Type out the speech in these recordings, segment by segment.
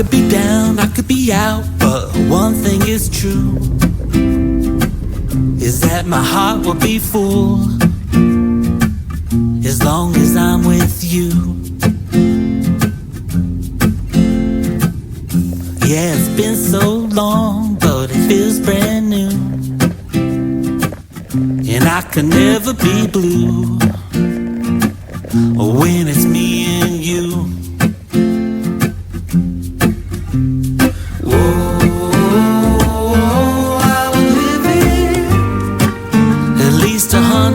could be down, I could be out, but one thing is true, is that my heart will be full as long as I'm with you. Yeah, it's been so long, but it feels brand new, and I can never be blue when it's me and you.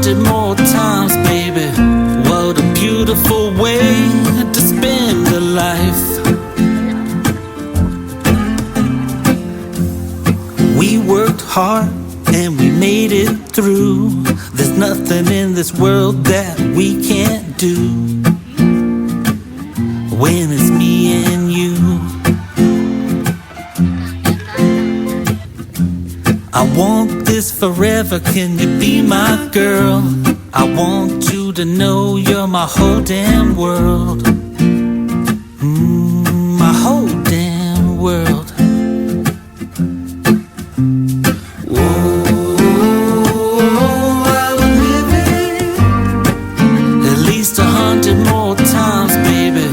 More times, baby. What a beautiful way to spend a life. We worked hard and we made it through. There's nothing in this world that we can't do when it's me and you. I want this forever, can you be my girl? I want you to know you're my whole damn world. My whole damn world. Whoa, I would live it at least 100 more times, baby.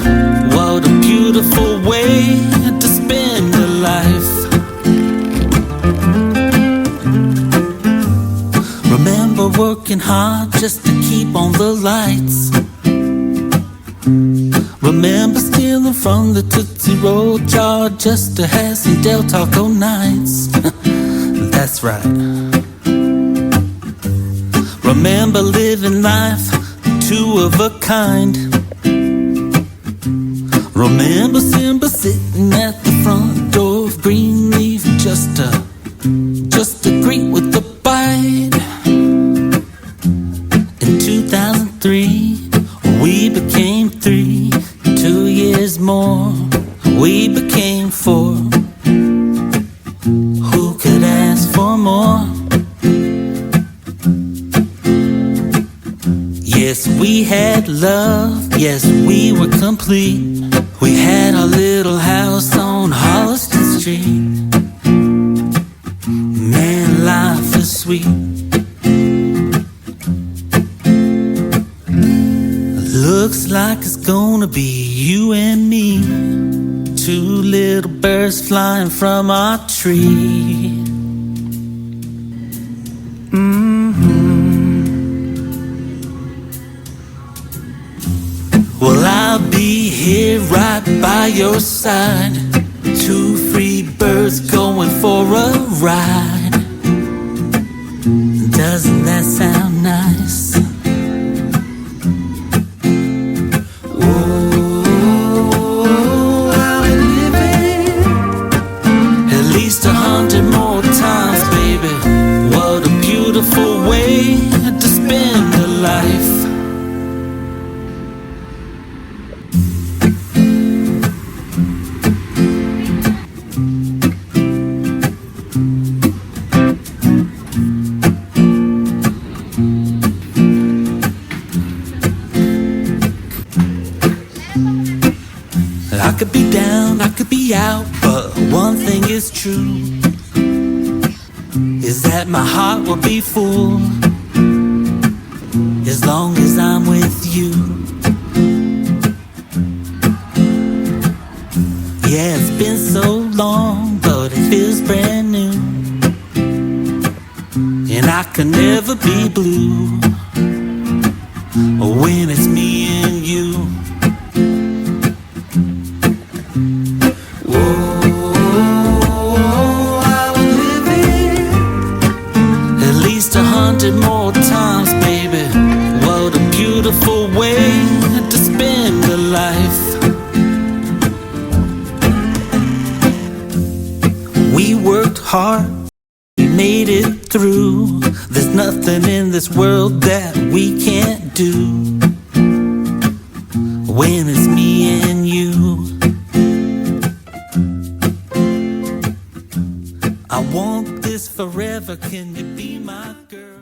What a beautiful way to spend a life. Remember working hard just to keep on the lights. Remember stealing from the Tootsie Roll jar just to have some Del Taco nights. That's right. Remember living life two of a kind. Remember Simba sitting at the front door of Greenleaf just to greet with the bite. 2003, we became 3. 2 years more, we became 4. Who could ask for more? Yes, we had love, yes, we were complete. We had our little house on Holliston Street. Man, life is sweet. Looks like it's gonna be you and me, 2 little birds flying from our tree. Well, I'll be here right by your side, 2 free birds going for a ride. Doesn't that sound nice? More times, baby. What a beautiful way to spend a life. I could be down, I could be out, but one thing is true, is that my heart will be full as long as I'm with you. Yeah, it's been so long, but it feels brand new, and I can never be blue when it's me and you. At least 100 more times, baby. What a beautiful way to spend a life. We worked hard, we made it through. There's nothing in this world that we can't do when it's me and you. I want this forever, can you be my girl?